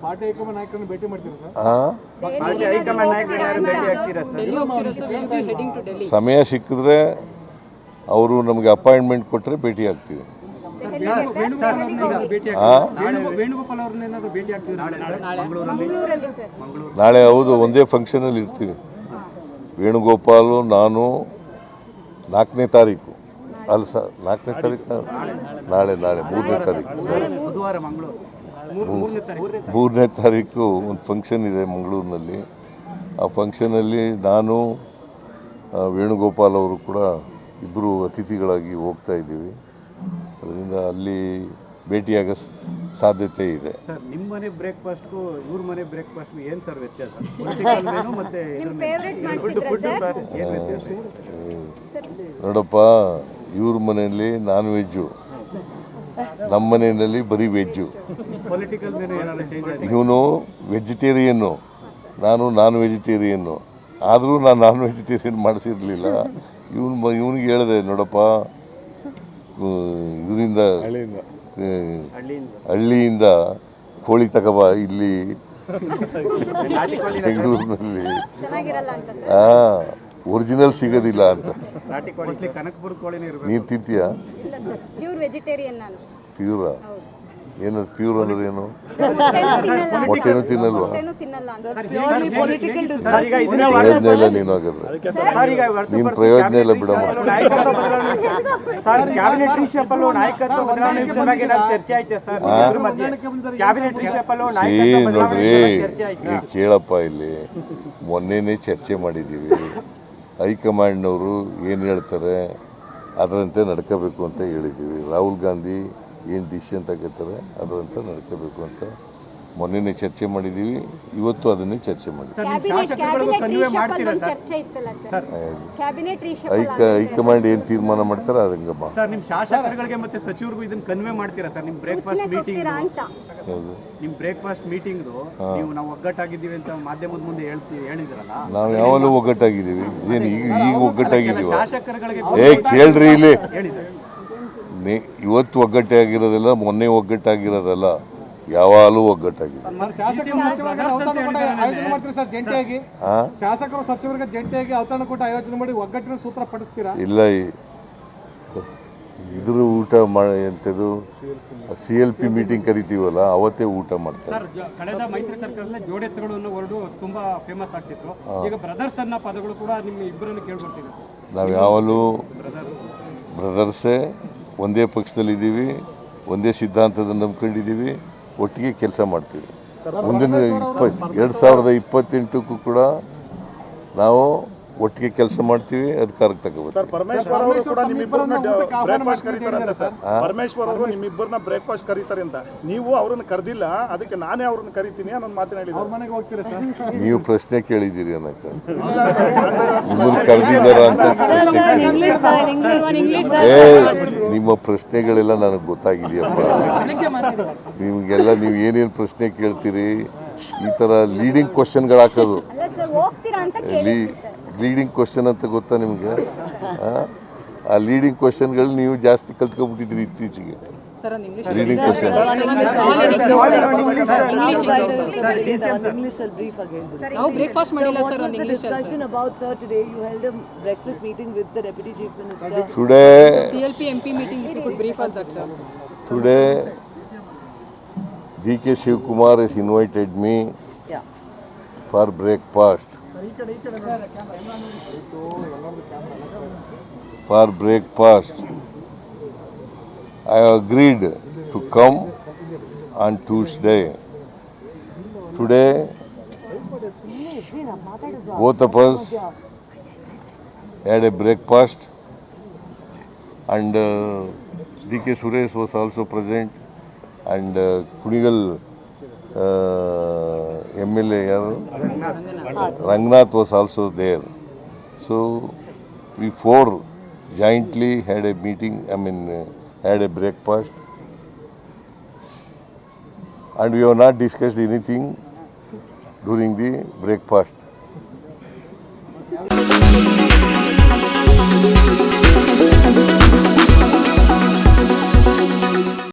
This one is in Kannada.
ಪಾರ್ಟಿ ಹೈಕಮಾಂಡ್ ನಾಯಕರನ್ನು ಭೇಟಿ ಮಾಡ್ತೀರಾ ಸರ್? ಸಮಯ ಸಿಕ್ಕಿದ್ರೆ ಅವರು ನಮಗೆ ಅಪಾಯಿಂಟ್ಮೆಂಟ್ ಕೊಟ್ಟರೆ ಭೇಟಿ ಆಗ್ತೀವಿ. ನಾಳೆ ಹೌದು, ಒಂದೇ ಫಂಕ್ಷನಲ್ಲಿ ಇರ್ತೀವಿ. ವೇಣುಗೋಪಾಲು, ನಾನು 4ನೇ ತಾರೀಕು ಅಲ್ಲ ಸರ್, 4ನೇ ತಾರೀಕು ನಾಳೆ 3ನೇ ತಾರೀಕು ಸರ್, 3ನೇ ತಾರೀಕು ಒಂದು ಫಂಕ್ಷನ್ ಇದೆ ಮಂಗಳೂರಿನಲ್ಲಿ. ಆ ಫಂಕ್ಷನಲ್ಲಿ ನಾನು ವೇಣುಗೋಪಾಲ್ ಅವರು ಕೂಡ ಇಬ್ಬರು ಅತಿಥಿಗಳಾಗಿ ಹೋಗ್ತಾ ಇದ್ದೀವಿ. ಅದರಿಂದ ಅಲ್ಲಿ ಭೇಟಿಯಾಗೋ ಸಾಧ್ಯತೆ ಇದೆ. ಸರ್, ನಿಮ್ಮ ಮನೆ ಬ್ರೇಕ್ಫಾಸ್ಟ್ಗೂ ಇವ್ರ ಮನೆ ಬ್ರೇಕ್ಫಾಸ್ಟ್ಗೂ ಏನು ಸರ್ ವ್ಯತ್ಯಾಸ? ನೋಡಪ್ಪ, ಇವ್ರ ಮನೆಯಲ್ಲಿ ನಾನ್ ವೆಜ್ಜು, ನಮ್ಮ ಮನೆಯಲ್ಲಿ ಬರೀ ವೆಜ್ಜು. ಇವನು ವೆಜಿಟೇರಿಯನ್ನು, ನಾನು ನಾನ್ ವೆಜಿಟೇರಿಯನ್ನು. ಆದರೂ ನಾನು ನಾನ್ ವೆಜಿಟೇರಿಯನ್ ಮಾಡಿಸಿರಲಿಲ್ಲ. ಇವನಿಗೆ ಹೇಳಿದೆ, ನೋಡಪ್ಪ, ಇದರಿಂದ ಹಳ್ಳಿಯಿಂದ ಕೋಳಿ ತಗೋಬಾ, ಇಲ್ಲಿ ಬೆಂಗಳೂರಿನಲ್ಲಿ ಒರಿಜಿನಲ್ ಸಿಗೋದಿಲ್ಲ ಅಂತ. ನೀನು ತಿಂತೀಯಾ? ಪ್ಯೂರಾ? ಏನದು ಪ್ಯೂರ್ ಅಂದ್ರೆ ಏನು? ಮೊಟ್ಟೆನೂ ತಿನ್ನಲ್ವಾ? ಪ್ರಯೋಜನ ಇಲ್ಲ ನೀನು ಹಾಗಾದ್ರೆ. ನೀನು ಪ್ರಯೋಜನ ಇಲ್ಲ ಬಿಡಮ್ಮ. ನೋಡ್ರಿ, ಈಗ ಕೇಳಪ್ಪ, ಇಲ್ಲಿ ಮೊನ್ನೆನೇ ಚರ್ಚೆ ಮಾಡಿದ್ದೀವಿ. ಹೈಕಮಾಂಡ್ನವರು ಏನು ಹೇಳ್ತಾರೆ ಅದರಂತೆ ನಡ್ಕೋಬೇಕು ಅಂತ ಹೇಳಿದ್ದೀವಿ. ರಾಹುಲ್ ಗಾಂಧಿ ಏನು ಡಿಸಿಷನ್ ತಗೋತಾರೆ ಅದರಂತೆ ನಡ್ಕೋಬೇಕು ಅಂತ ಮೊನ್ನೆನೇ ಚರ್ಚೆ ಮಾಡಿದ್ದೀವಿ. ಇವತ್ತು ಅದನ್ನೇ ಚರ್ಚೆ ಮಾಡಿದ್ದೀವಿ. ಹೈಕಮಾಂಡ್ ಏನು ತೀರ್ಮಾನ ಮಾಡ್ತಾರೆ ಅದಂಗಮ್ಮ. ನಿಮ್ಮ ಶಾಸಕರುಗಳಿಗೆ ಮತ್ತೆ ಸಚಿವರಿಗೂ ಇದನ್ನ ಕನ್ವೆ ಮಾಡ್ತೀರಾ ಸರ್? ನಿಮ್ಮ ಬ್ರೇಕ್ಫಾಸ್ಟ್ ಮೀಟಿಂಗ್, ನಿಮ್ಮ ಬ್ರೇಕ್ಫಾಸ್ಟ್ ಮೀಟಿಂಗ್ ನಾವು ಒಗ್ಗಟ್ಟಾಗಿದ್ದೀವಿ ಅಂತ ಮಾಧ್ಯಮದ ಮುಂದೆ ಹೇಳಿದ್ರಲ್ಲ? ನಾವು ಯಾವಾಗಲೂ ಒಗ್ಗಟ್ಟಾಗಿದ್ದೀವಿ. ಏನು ಈಗ ಒಗ್ಗಟ್ಟಾಗಿದ್ದೀವಿ? ಶಾಸಕರುಗಳಿಗೆ ಕೇಳ್ರಿ, ಇಲ್ಲಿ ಇವತ್ತು ಒಗ್ಗಟ್ಟಾಗಿರೋದಿಲ್ಲ, ಮೊನ್ನೆ ಒಗ್ಗಟ್ಟಾಗಿರೋದಲ್ಲ, ಯಾವಾಗಲೂ ಒಗ್ಗಟ್ಟಾಗಿದೆ. ಶಾಸಕರು ಸಚಿವರಿಗೆ ಜಂಟಿಯಾಗಿ ಔತಣ ಕೂಟ ಆಯೋಜನೆ ಮಾಡಿ ಒಗ್ಗಟ್ಟಿನ ಸೂತ್ರ ಪಡಿಸ್ತೀರಾ? ಇಲ್ಲ, ಇದ್ರ ಊಟ ಎಂಥದ್ದು CLP ಮೀಟಿಂಗ್ ಕರಿತೀವಲ್ಲ, ಅವತ್ತೇ ಊಟ ಮಾಡ್ತಾರೆ. ಕಳೆದ ಮೈತ್ರಿ ಸರ್ಕಾರದಲ್ಲಿ ಜೋಡೆತ್ತುಗಳು ಅನ್ನೋ ವರ್ಡು ತುಂಬಾ ಫೇಮಸ್ ಆಗ್ತಿತ್ತು. ಈಗ ಬ್ರದರ್ಸ್ ಅನ್ನೋ ಪದಗಳು ಕೂಡ ನಿಮ್ಮ ಇಬ್ಬರನ್ನು ಕೇಳ್ಕೊಳ್ತೀವಿ. ನಾವು ಯಾವಾಗಲೂ ಬ್ರದರ್ಸೇ, ಒಂದೇ ಪಕ್ಷದಲ್ಲಿದ್ದೀವಿ, ಒಂದೇ ಸಿದ್ಧಾಂತದ ನಂಬ್ಕೊಂಡಿದ್ದೀವಿ, ಒಟ್ಟಿಗೆ ಕೆಲಸ ಮಾಡ್ತೀವಿ. ಮುಂದಿನ 2028ಕ್ಕೂ ಕೂಡ ನಾವು ಒಟ್ಟಿಗೆ ಕೆಲಸ ಮಾಡ್ತೀವಿ, ಅಧಿಕಾರಕ್ಕೆ ತಗೋಬರ್ತೀವಿ. ಪರಮೇಶ್ವರ್ ಅವರು ನಿಮ್ಮಿಬ್ಬರನ್ನ ಬ್ರೇಕ್ಫಾಸ್ಟ್ ಕರೀತಾರೆ ಅಂತ ನೀವು ಅವ್ರನ್ನ ಕರೆದಿಲ್ಲ, ಅದಕ್ಕೆ ನಾನೇ ಅವ್ರನ್ನ ಕರಿತೀನಿ ಅನ್ನೋ ಮಾತನ್ನ ಹೇಳಿದ್ರು. ನೀವು ಪ್ರಶ್ನೆ ಕೇಳಿದ್ದೀರಿ ಅನ್ನಕ್ಕೆ, ನಿಮ್ಮನ್ನು ಕರೆದಿದ್ದಾರ ಅಂತ ನಿಮ್ಮ ಪ್ರಶ್ನೆಗಳೆಲ್ಲ ನನಗೆ ಗೊತ್ತಾಗಿದೆಯಪ್ಪ. ನಿಮಗೆಲ್ಲ ನೀವು ಏನೇನು ಪ್ರಶ್ನೆ ಕೇಳ್ತೀರಿ, ಈ ಥರ ಲೀಡಿಂಗ್ ಕ್ವಶನ್ಗಳು ಹಾಕೋದು. ಲೀಡಿಂಗ್ ಕ್ವಶನ್ ಅಂತ ಗೊತ್ತಾ ನಿಮಗೆ? ಆ ಲೀಡಿಂಗ್ ಕ್ವಶನ್ಗಳು ನೀವು ಜಾಸ್ತಿ ಕಲ್ತ್ಕೊಬಿಟ್ಟಿದ್ರಿ ಇತ್ತೀಚೆಗೆ. Leading question today DK Shivkumar has invited me for breakfast. I agreed to come on Tuesday. Today, both of us had a breakfast, and DK Suresh was also present, and Kunigal MLA Rangnath was also there. So we four jointly had a meeting, had a breakfast, and we have not discussed anything during the breakfast.